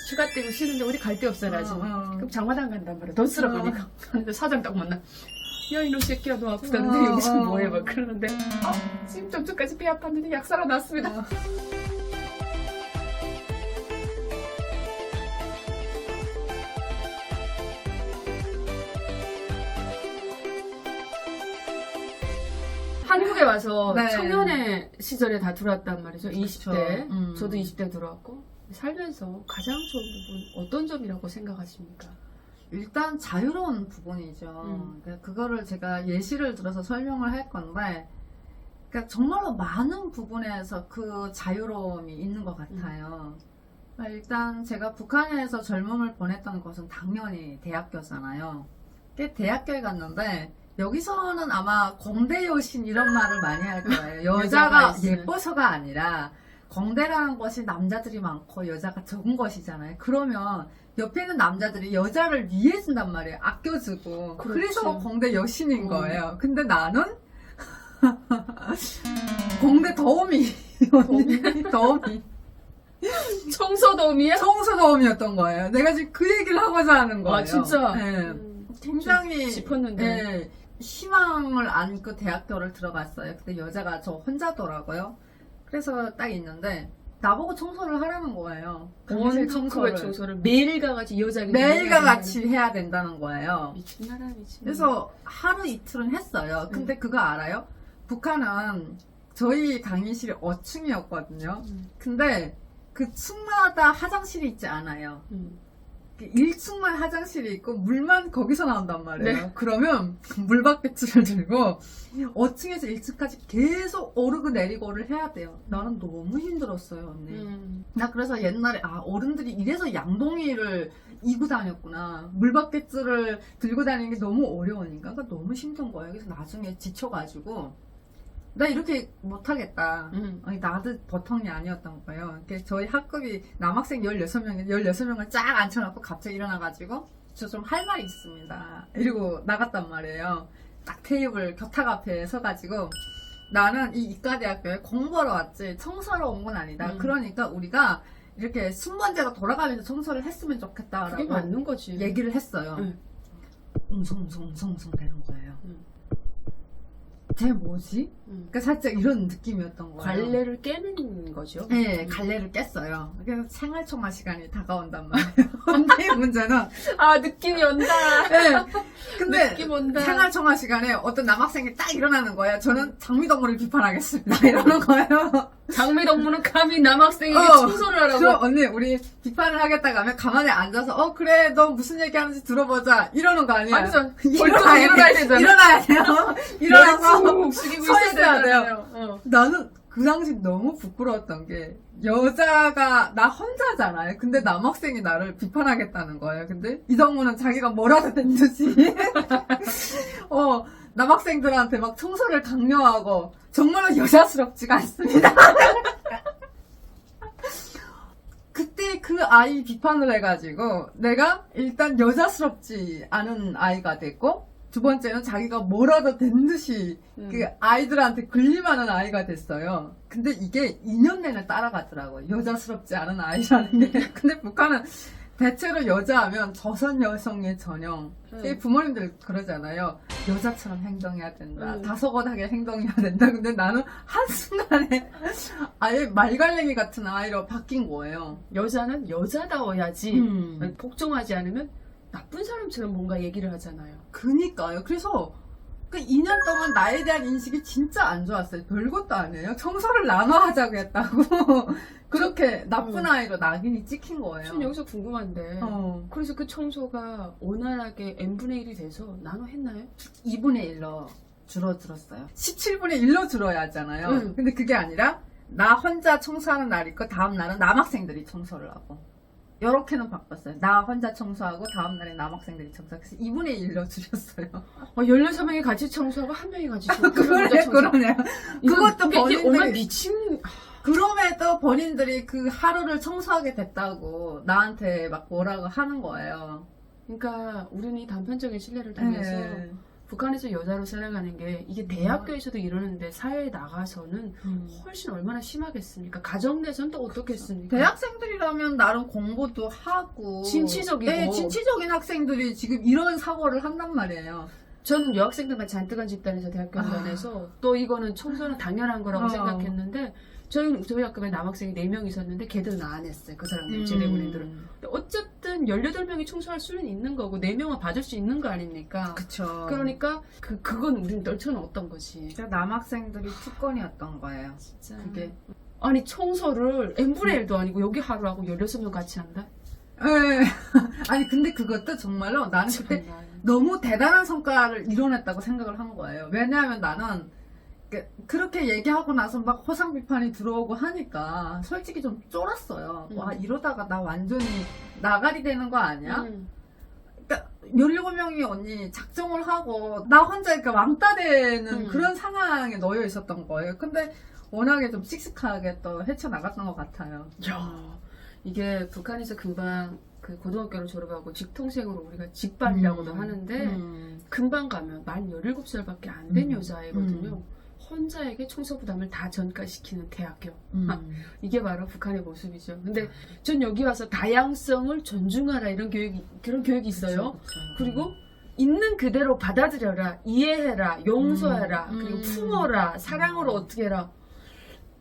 휴가 때문에 쉬는데 어디 갈 데 없어요, 아직. 그럼 장마당 간단 말이야. 돈 쓰러 가니까. 근데 사장 딱 만나. 야, 이놈 새끼야, 너 아프다는데 여기서 뭐해? 막 그러는데. 지금 좀 전까지 배 아팠는데 약 사러 놨습니다. 한국에 와서 네. 청년의 시절에 다 들어왔단 말이죠. 20대. 그렇죠. 저도 20대 들어왔고. 살면서 가장 좋은 부분 어떤 점이라고 생각하십니까? 일단 자유로운 부분이죠. 그러니까 그거를 제가 예시를 들어서 설명을 할 건데, 그러니까 정말로 많은 부분에서 그 자유로움이 있는 것 같아요. 그러니까 일단 제가 북한에서 젊음을 보냈던 것은 당연히 대학교잖아요. 대학교에 갔는데 여기서는 아마 공대 여신 이런 말을 많이 할 거예요. 여자가 여자가 있으면. 예뻐서가 아니라 공대라는 것이 남자들이 많고 여자가 적은 것이잖아요. 그러면 옆에 있는 남자들이 여자를 위해준단 말이에요. 아껴주고. 그렇지. 그래서 공대 여신인 거예요. 근데 나는 공대 더움이 더움이 청소도우미야? 청소더움이었던 거예요. 내가 지금 그 얘기를 하고자 하는 거예요. 아, 진짜? 네. 굉장히 짚었는데. 네, 희망을 안고 대학교를 들어갔어요. 근데 여자가 저 혼자더라고요. 그래서 딱 있는데 나보고 청소를 하라는 거예요. 온 청소를 청소를 매일과 같이 여자에게 매일과 같이 해야 된다는 거예요. 미친 나라이지. 그래서 하루 이틀은 했어요. 근데 그거 알아요? 북한은 저희 강의실이 어층이었거든요. 근데 그 층마다 화장실이 있지 않아요. 1층만 화장실이 있고 물만 거기서 나온단 말이에요. 네. 그러면 물바켓을 들고 5층에서 1층까지 계속 오르고 내리고를 해야 돼요. 나는 너무 힘들었어요, 언니. 나 그래서 옛날에 어른들이 이래서 양동이를 이고 다녔구나. 물바켓을 들고 다니는 게 너무 어려우니까. 그러니까 너무 힘든 거예요. 그래서 나중에 지쳐가지고 나 이렇게 못하겠다. 아니, 나도 보통이 아니었던 거예요. 저희 학급이 남학생 16명을 쫙 앉혀놓고 갑자기 일어나가지고 저 좀 할 말이 있습니다. 이러고 나갔단 말이에요. 딱 테이블 교탁 앞에 서가지고 나는 이 이과대학교에 공부하러 왔지 청소하러 온 건 아니다. 그러니까 우리가 이렇게 순번제로 돌아가면서 청소를 했으면 좋겠다라고 그게 맞는 거지. 얘기를 했어요. 웅성웅성웅성 되는 거예요. 쟤 뭐지? 그러니까 살짝 이런 느낌이었던 거예요. 관례를 깨는 거죠. 네, 갈래를 깼어요. 그래서 생활총화 시간이 다가온단 말이에요. 근데 문제는 느낌이 온다. 네, 근데 느낌 온다. 생활총화 시간에 어떤 남학생이 딱 일어나는 거예요. 저는 장미동물을 비판하겠습니다. 이러는 거예요. 장미동무는 감히 남학생에게 청소를 하라고. 그럼 언니 우리 비판을 하겠다고 하면 가만히 앉아서 그래 너 무슨 얘기하는지 들어보자 이러는 거 아니에요? 완전 일어나야 되잖아. 일어나야 돼요. 일어나서 푹 숙이고 서 있어야 있어야 돼요. 되잖아요. 나는 그 당시 너무 부끄러웠던 게 여자가 나 혼자잖아요. 근데 남학생이 나를 비판하겠다는 거예요. 근데 이동무는 자기가 뭐라도 된 듯이 남학생들한테 막 청소를 강요하고 정말로 여자스럽지가 않습니다. 그때 그 아이 비판을 해가지고 내가 일단 여자스럽지 않은 아이가 됐고 두 번째는 자기가 뭐라도 된 듯이 그 아이들한테 군림하는 아이가 됐어요. 근데 이게 2년 내내 따라가더라고요. 여자스럽지 않은 아이라는 게. 근데 북한은 대체로 여자하면 조선 여성의 전형. 부모님들 그러잖아요. 여자처럼 행동해야 된다. 다소곳하게 행동해야 된다. 근데 나는 한순간에 아예 말갈랭이 같은 아이로 바뀐 거예요. 여자는 여자다워야지. 복종하지 않으면 나쁜 사람처럼 뭔가 얘기를 하잖아요. 그니까요. 그래서 그 2년 동안 나에 대한 인식이 진짜 안 좋았어요. 별것도 아니에요. 청소를 나눠 하자고 했다고. 그렇게 나쁜 아이로 낙인이 찍힌 거예요. 전 여기서 궁금한데 그래서 그 청소가 원활하게 n분의 1이 돼서 나눠 했나요? 2분의 1로 줄어들었어요. 17분의 1로 줄어야 하잖아요. 근데 그게 아니라 나 혼자 청소하는 날 있고 다음 날은 남학생들이 청소를 하고 요렇게는 바꿨어요. 나 혼자 청소하고 다음날에 남학생들이 청소하고 그래서 2분의 1로 줄였어요. 16명이 같이 청소하고 한 명이 같이 청소. 그러네요. 그것도 이게 얼마나 본인들이 미친. 그럼에도 본인들이 그 하루를 청소하게 됐다고 나한테 막 뭐라고 하는 거예요. 그러니까 우리는 이 단편적인 신뢰를 통해서 북한에서 여자로 살아가는 게 이게 대학교에서도 이러는데 사회에 나가서는 훨씬 얼마나 심하겠습니까? 가정 내선 또 어떻겠습니까? 대학생들이라면 나름 공부도 하고 진취적이고. 네, 진취적인 학생들이 지금 이런 사고를 한단 말이에요. 저는 여학생들만 잔뜩 한 집단에서 대학교 다녀서 또 이거는 청소는 당연한 거라고 생각했는데 저희 학교에 남학생이 4명 있었는데 걔들은 안 했어요. 그 사람들 제대군인들은. 어쨌든 18명이 청소할 수는 있는 거고 4명은 봐줄 수 있는 거 아닙니까? 그쵸. 그러니까 그건 우린 떨쳐놓았던 거지. 남학생들이 특권이었던 거예요. 진짜. 그게. 아니 청소를 n분의 1도 아니고 여기 하루 하고 16명 같이 한다? 네. 아니 근데 그것도 정말로 나는 그때 너무 대단한 성과를 이뤄냈다고 생각을 한 거예요. 왜냐하면 나는 그렇게 얘기하고 나서 막 허상 비판이 들어오고 하니까 솔직히 좀 쫄았어요. 와 이러다가 나 완전히 나가리 되는 거 아니야? 그러니까 17명이 언니 작정을 하고 나 혼자 이렇게 왕따 되는 그런 상황에 놓여 있었던 거예요. 근데 워낙에 좀 씩씩하게 또 헤쳐나갔던 것 같아요. 야, 이게 북한에서 금방 그 고등학교를 졸업하고 직통생으로 우리가 직발이라고도 하는데 금방 가면 만 17살밖에 안 된 여자애거든요. 혼자에게 청소 부담을 다 전가시키는 대학교. 이게 바로 북한의 모습이죠. 근데 전 여기 와서 다양성을 존중하라 그런 교육이 있어요. 그쵸. 그리고 있는 그대로 받아들여라, 이해해라, 용서해라, 그리고 품어라, 사랑으로 어떻게 해라.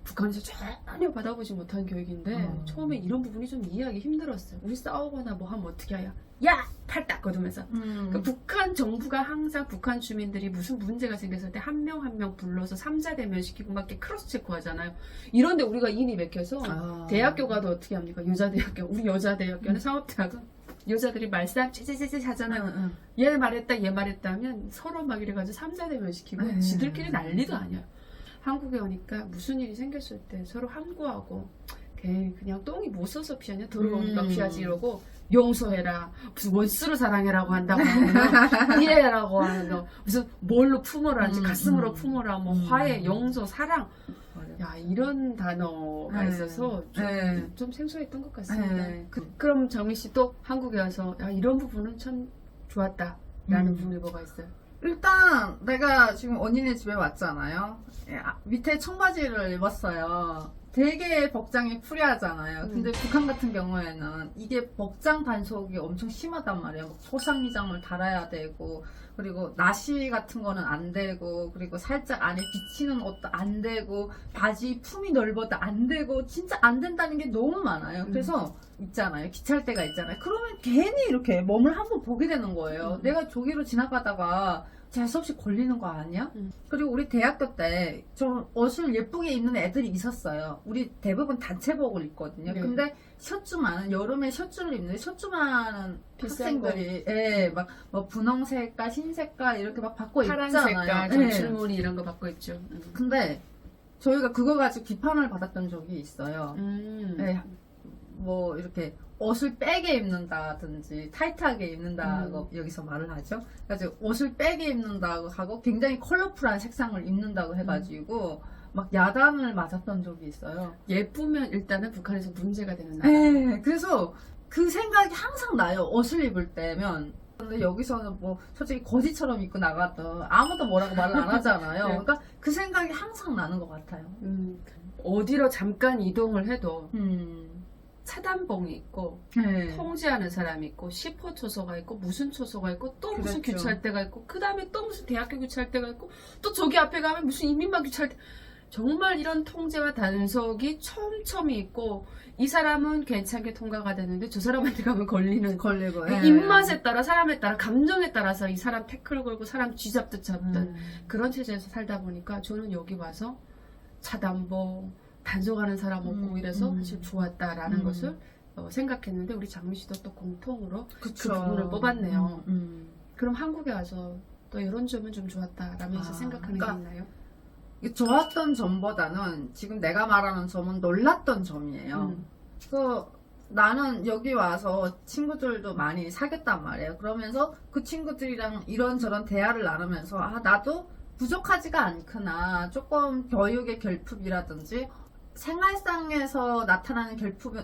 북한에서 전혀 받아보지 못한 교육인데 처음에 이런 부분이 좀 이해하기 힘들었어요. 우리 싸우거나 뭐 하면 어떻게 해야? 야! 팔 딱 거두면서. 그러니까 북한 정부가 항상 북한 주민들이 무슨 문제가 생겼을 때 한 명 한 명 불러서 3자 대면시키고 막 이렇게 크로스 체크하잖아요. 이런데 우리가 인이 맥혀서 대학교 가도 어떻게 합니까? 여자대학교. 우리 여자대학교는 상업대학은 여자들이 말싸움 찌찌찌찌 하잖아요. 얘 말했다 얘 말했다 하면 서로 막 이래가지고 3자 대면시키고 지들끼리 난리도 아니야. 한국에 오니까 무슨 일이 생겼을 때 서로 항구하고 그냥 똥이 못 써서 피하냐? 더러우니까 피하지 이러고 용서해라. 무슨 원수로 사랑해라고 한다고 하거나 이해해라고 하는 거 무슨 뭘로 품어라지 가슴으로 품어라 뭐 화해, 용서, 사랑 야 이런 단어가 있어서 좀 생소했던 것 같습니다. 그럼 정미 씨도 한국에 와서 야, 이런 부분은 참 좋았다라는 부분이 뭐가 있어요? 일단 내가 지금 언니네 집에 왔잖아요. 밑에 청바지를 입었어요. 되게 복장이 프리하잖아요. 근데 북한 같은 경우에는 이게 복장 단속이 엄청 심하단 말이에요. 막 소상위장을 달아야 되고 그리고 나시 같은 거는 안 되고 그리고 살짝 안에 비치는 옷도 안 되고 바지 품이 넓어도 안 되고 진짜 안 된다는 게 너무 많아요. 그래서 있잖아요. 귀찮을 때가 있잖아요. 그러면 괜히 이렇게 몸을 한번 보게 되는 거예요. 내가 저기로 지나가다가 재수없이 걸리는 거 아니야? 그리고 우리 대학교 때 좀 옷을 예쁘게 입는 애들이 있었어요. 우리 대부분 단체복을 입거든요. 근데 셔츠만은 여름에 셔츠를 입는데 셔츠만은 학생들이 막 뭐 분홍 색깔, 흰 색깔 이렇게 막 바꿔 파란 입잖아요. 색깔, 줄무늬 이런 거 바꿔 입죠. 근데 저희가 그거 가지고 비판을 받았던 적이 있어요. 뭐 이렇게 옷을 빼게 입는다든지 타이트하게 입는다고 여기서 말을 하죠. 그래서 옷을 빼게 입는다고 하고 굉장히 컬러풀한 색상을 입는다고 해가지고 막 야단을 맞았던 적이 있어요. 예쁘면 일단은 북한에서 문제가 되는 나라. 그래서 그 생각이 항상 나요. 옷을 입을 때면. 근데 여기서는 뭐 솔직히 거지처럼 입고 나가도 아무도 뭐라고 말을 안 하잖아요. 그러니까 그 생각이 항상 나는 것 같아요. 어디로 잠깐 이동을 해도 차단봉이 있고 통제하는 사람이 있고 10호 초소가 있고 무슨 초소가 있고 또 무슨 규찰대가 있고 그 다음에 또 무슨 대학교 규찰대가 있고 또 저기 앞에 가면 무슨 인민만 규찰대 정말 이런 통제와 단속이 촘촘히 있고 이 사람은 괜찮게 통과가 되는데 저 사람한테 가면 걸리고 입맛에 따라 사람에 따라 감정에 따라서 이 사람 태클 걸고 사람 쥐잡듯 잡든 그런 체제에서 살다 보니까 저는 여기 와서 차단봉 단속하는 사람 없고 이래서 사실 좋았다라는 것을 생각했는데 우리 장미 씨도 또 공통으로 그 부분을 뽑았네요. 그럼 한국에 와서 또 이런 점은 좀 좋았다라면서 생각하는 게 있나요? 좋았던 점보다는 지금 내가 말하는 점은 놀랐던 점이에요. 그래서 나는 여기 와서 친구들도 많이 사귀었단 말이에요. 그러면서 그 친구들이랑 이런저런 대화를 나누면서 나도 부족하지가 않구나. 조금 교육의 결핍이라든지 생활상에서 나타나는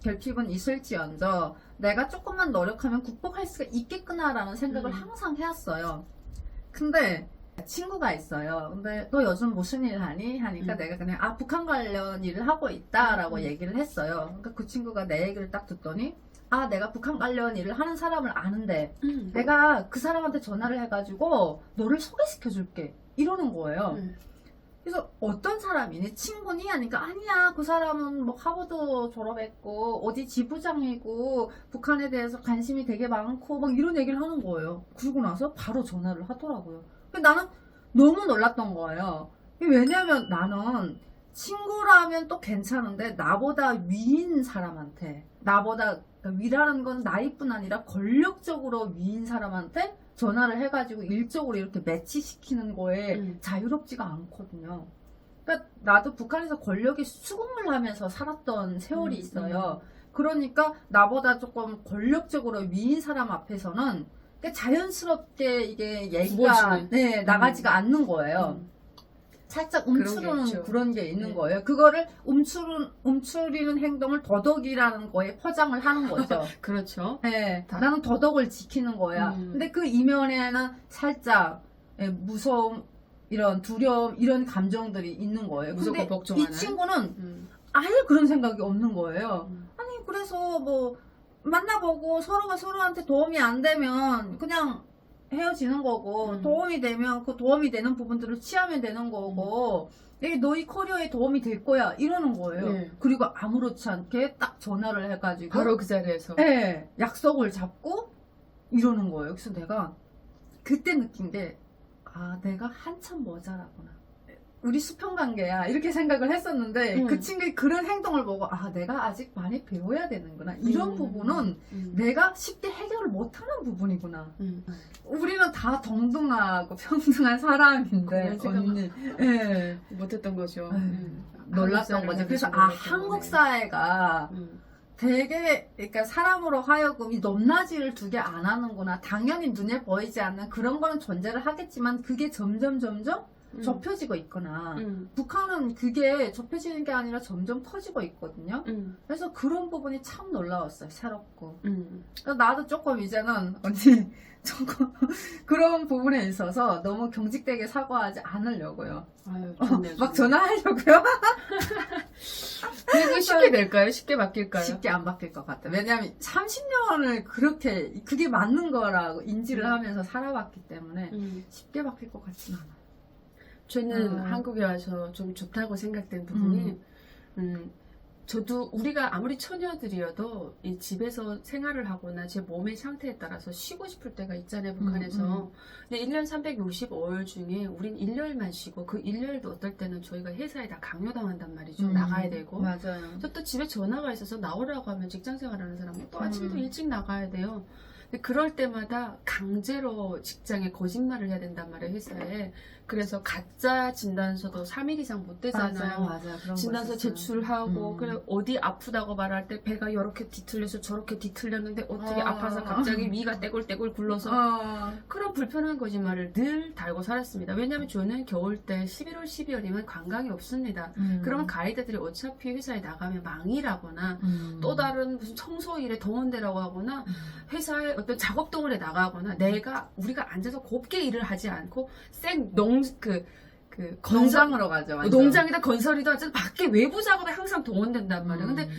결핍은 있을지언정 내가 조금만 노력하면 극복할 수가 있겠구나라는 생각을 항상 해왔어요. 근데 친구가 있어요. 근데 너 요즘 무슨 일 하니? 하니까 내가 그냥 북한 관련 일을 하고 있다라고 얘기를 했어요. 그러니까 그 친구가 내 얘기를 딱 듣더니 내가 북한 관련 일을 하는 사람을 아는데 내가 그 사람한테 전화를 해가지고 너를 소개시켜 줄게 이러는 거예요. 그래서 어떤 사람이니? 친구니? 하니까 아니야, 그 사람은 뭐 하버드 졸업했고 어디 지부장이고 북한에 대해서 관심이 되게 많고 막 이런 얘기를 하는 거예요. 그러고 나서 바로 전화를 하더라고요. 근데 나는 너무 놀랐던 거예요. 왜냐면 나는 친구라면 또 괜찮은데 나보다 위인 사람한테, 나보다 위라는 건 나이뿐 아니라 권력적으로 위인 사람한테 전화를 해가지고 일적으로 이렇게 매치시키는 거에 자유롭지가 않거든요. 그러니까 나도 북한에서 권력이 수긍을 하면서 살았던 세월이 있어요. 그러니까 나보다 조금 권력적으로 위인 사람 앞에서는 자연스럽게 이게 얘기가 나가지가 않는 거예요. 살짝 움츠르는 그런 게 있는 거예요. 그거를 움츠리는 행동을 도덕이라는 거에 포장을 하는 거죠. 그렇죠. 네, 나는 도덕을 지키는 거야. 근데 그 이면에는 살짝 무서움, 이런 두려움, 이런 감정들이 있는 거예요. 무조건 복종하는. 이 친구는 아예 그런 생각이 없는 거예요. 아니 그래서 뭐 만나보고 서로가 서로한테 도움이 안 되면 그냥 헤어지는 거고 도움이 되면 그 도움이 되는 부분들을 취하면 되는 거고 이게 너희 커리어에 도움이 될 거야 이러는 거예요. 그리고 아무렇지 않게 딱 전화를 해가지고 바로 그 자리에서 약속을 잡고 이러는 거예요. 그래서 내가 그때 느낀 게 내가 한참 모자라구나. 우리 수평관계야 이렇게 생각을 했었는데 그 친구의 그런 행동을 보고 내가 아직 많이 배워야 되는구나. 이런 부분은 내가 쉽게 해결을 못하는 부분이구나. 우리는 다 동등하고 평등한 사람인데 언니 못했던 거죠. 놀랐던 거죠. 그래서 한국 사회가 되게 그러니까 사람으로 하여금 이 높낮이를 두게 안 하는구나. 당연히 눈에 보이지 않는 그런 거는 존재를 하겠지만 그게 점점 좁혀지고 있거나 북한은 그게 좁혀지는 게 아니라 점점 커지고 있거든요. 그래서 그런 부분이 참 놀라웠어요. 새롭고. 그래서 나도 조금 이제는 언니 조금 그런 부분에 있어서 너무 경직되게 사고하지 않으려고요. 아유, 좋네요. 막 전화하려고요. 그게 쉽게 될까요? 쉽게 바뀔까요? 쉽게 안 바뀔 것 같아요. 왜냐하면 30년을 그렇게 그게 맞는 거라고 인지를 하면서 살아왔기 때문에 쉽게 바뀔 것 같지는 않아요. 저는 한국에 와서 좀 좋다고 생각된 부분이 저도 우리가 아무리 처녀들이어도 이 집에서 생활을 하거나 제 몸의 상태에 따라서 쉬고 싶을 때가 있잖아요, 북한에서. 근데 1년 365일 중에 우린 일요일만 쉬고 그 일요일도 어떨 때는 저희가 회사에 다 강요당한단 말이죠. 나가야 되고. 맞아요. 또 집에 전화가 있어서 나오라고 하면 직장 생활하는 사람은 또 아침에도 일찍 나가야 돼요. 근데 그럴 때마다 강제로 직장에 거짓말을 해야 된단 말이에요, 회사에. 그래서 가짜 진단서도 3일 이상 못 되잖아요. 맞아요. 진단서 제출하고, 그래, 어디 아프다고 말할 때 배가 이렇게 뒤틀려서 저렇게 뒤틀렸는데 어떻게 아파서 갑자기 위가 떼굴떼굴 굴러서 그런 불편한 거짓말을 늘 달고 살았습니다. 왜냐하면 저는 겨울 때 11월, 12월이면 관광이 없습니다. 그러면 가이드들이 어차피 회사에 나가면 망이라거나 또 다른 무슨 청소 일에 더운 데라고 하거나 회사에 어떤 작업동을에 나가거나 우리가 앉아서 곱게 일을 하지 않고 농장으로 가죠. 완전. 농장이다 건설이다 어쨌든 밖에 외부 작업에 항상 동원된단 말이에요. 근데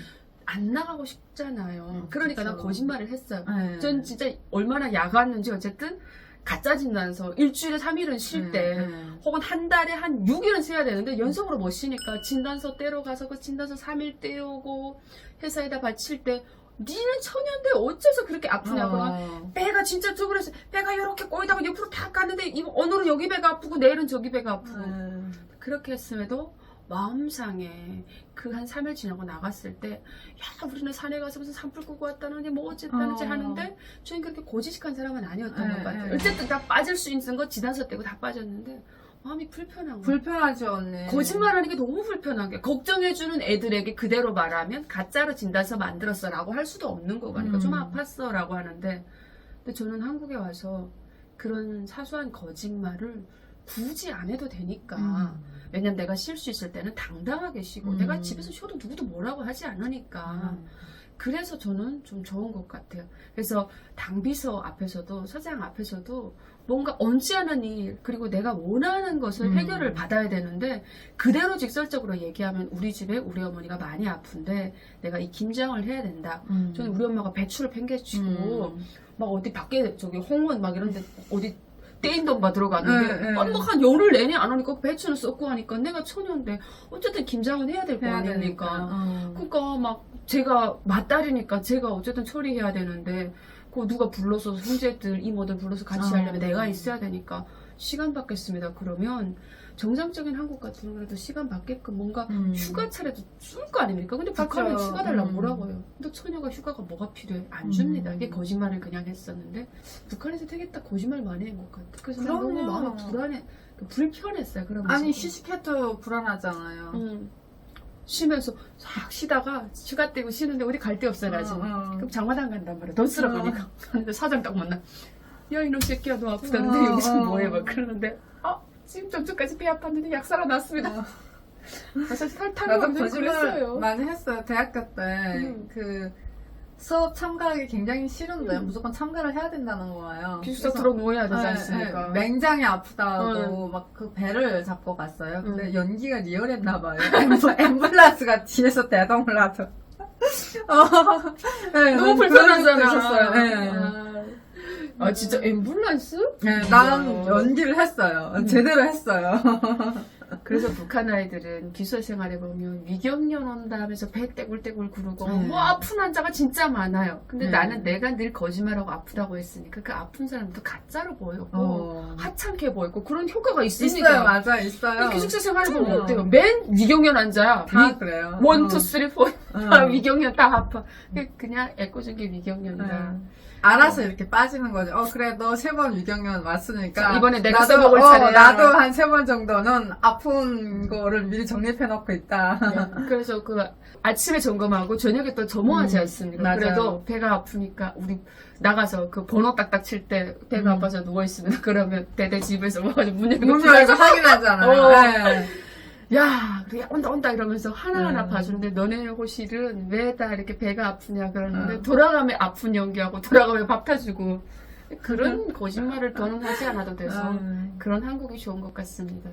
안 나가고 싶잖아요. 그러니까 난 거짓말을 했어요. 전 진짜 얼마나 야갔는지 어쨌든 가짜 진단서 일주일에 3일은 쉴 때 혹은 한 달에 한 6일은 쉬어야 되는데 연속으로 못 쉬니까 진단서 떼러 가서 그 진단서 3일 떼오고 회사에다 바칠 때 니는 처녀인데 어째서 그렇게 아프냐고. 배가 진짜 쭈그려서 배가 이렇게 꼬이다가 옆으로 탁 갔는데 오늘은 여기 배가 아프고 내일은 저기 배가 아프고 그렇게 했음에도 마음상에 그 한 3일 지나고 나갔을 때 야 우리는 산에 가서 무슨 산불 끄고 왔다는데 뭐 어쨌다는지 하는데 저는 그렇게 고지식한 사람은 아니었던 것 같아요. 어쨌든 다 빠질 수 있는 거 진단서 떼고 다 빠졌는데 마음이 불편한 거야. 불편하죠, 언니. 거짓말하는 게 너무 불편한 게 걱정해주는 애들에게 그대로 말하면 가짜로 진단서 만들었어 라고 할 수도 없는 거고 하니까 좀 아팠어 라고 하는데 근데 저는 한국에 와서 그런 사소한 거짓말을 굳이 안 해도 되니까 왜냐면 내가 쉴 수 있을 때는 당당하게 쉬고 내가 집에서 쉬어도 누구도 뭐라고 하지 않으니까 그래서 저는 좀 좋은 것 같아요. 그래서 당비서 앞에서도 서장 앞에서도 뭔가 얹지 않은 일 그리고 내가 원하는 것을 해결을 받아야 되는데 그대로 직설적으로 얘기하면 우리 집에 우리 어머니가 많이 아픈데 내가 이 김장을 해야 된다. 저는 우리 엄마가 배추를 팽개치고 막 어디 밖에 저기 홍원 막 이런데 어디 떼인 돈 받으러 갔는데 막 한 열흘 내내 안 오니까 배추는 썩고 하니까 내가 처녀인데 어쨌든 김장은 해야 될 거 아닙니까? 그러니까 막 제가 맏딸이니까 제가 어쨌든 처리해야 되는데 그 누가 불러서 형제들 이모들 불러서 같이 하려면 내가 있어야 되니까 시간 받겠습니다. 그러면 정상적인 한국 같은 경우에도 시간 받게끔 뭔가 휴가 차례도 줄 거 아닙니까? 근데 북한은 휴가 달라고 뭐라고 해요? 근데 처녀가 휴가가 뭐가 필요해? 안 줍니다. 이게 거짓말을 그냥 했었는데 북한에서 되게 딱 거짓말 많이 한 것 같아. 그래서 난 너무 마음이 불편했어요. 그런 아니 모습이. 휴식해도 불안하잖아요. 쉬면서 싹 쉬다가 휴가 때고 쉬는데 어디 갈 데 없어요 나중에. 그럼 장마당 간단 말이야. 돈 쓰러 가니까. 근데 사장 딱 만나. 야 이놈 새끼야 너 아프다는데 여기서 뭐해 막 그러는데 지금 전주까지 배 아팠는데 약 사러 놨습니다. 사실 탈탈을 나도 완전히 거짓말 그랬어요. 많이 했어요. 대학교 때 그 수업 참가하기 굉장히 싫은데 무조건 참가를 해야 된다는 거예요. 기숙사 들어 누워야 되지 않습니까? 맹장이 아프다고 막 그 배를 잡고 갔어요. 근데 연기가 리얼했나 봐요. 앰뷸런스가 뒤에서 대동을 하죠. 너무 불편하잖아. 있었어요. 진짜 앰뷸런스? 네, 난 연기를 했어요. 제대로 했어요. 그래서 북한 아이들은 기숙사 생활에 보면 위경련 온다 하면서 배 떼굴떼굴 구르고 뭐 아픈 환자가 진짜 많아요. 근데 나는 내가 늘 거짓말하고 아프다고 했으니까 그 아픈 사람도 가짜로 보였고 하찮게 보였고 그런 효과가 있으니까. 있어요. 맞아 있어요. 기숙사 생활에 보면 어때요? 맨 위경련 환자 다 그래요. 1, 2, 3, 4 다 위경련 다 아파. 그냥 애꿎은 게 위경련이다. 알아서 이렇게 빠지는 거죠. 그래, 너 3번 위경련 왔으니까. 이번에 내가 써먹을 차례야. 나도 한 3번 정도는 아픈 거를 미리 정립해놓고 있다. 네. 그래서 그 아침에 점검하고 저녁에 또 점호하지 않습니까? 맞아요. 그래도 배가 아프니까 우리 나가서 그 번호 딱딱 칠 때 배가 아파서 누워있으면 그러면 대대 집에서 와가지고 문 열고 확인하잖아요. 네. 야, 그래 온다 이러면서 하나하나 봐주는데 너네 호실은 왜 다 이렇게 배가 아프냐 그러는데 돌아가면 아픈 연기하고 돌아가면 밥 타주고 그런 거짓말을 더는 하지 않아도 돼서 그런 한국이 좋은 것 같습니다.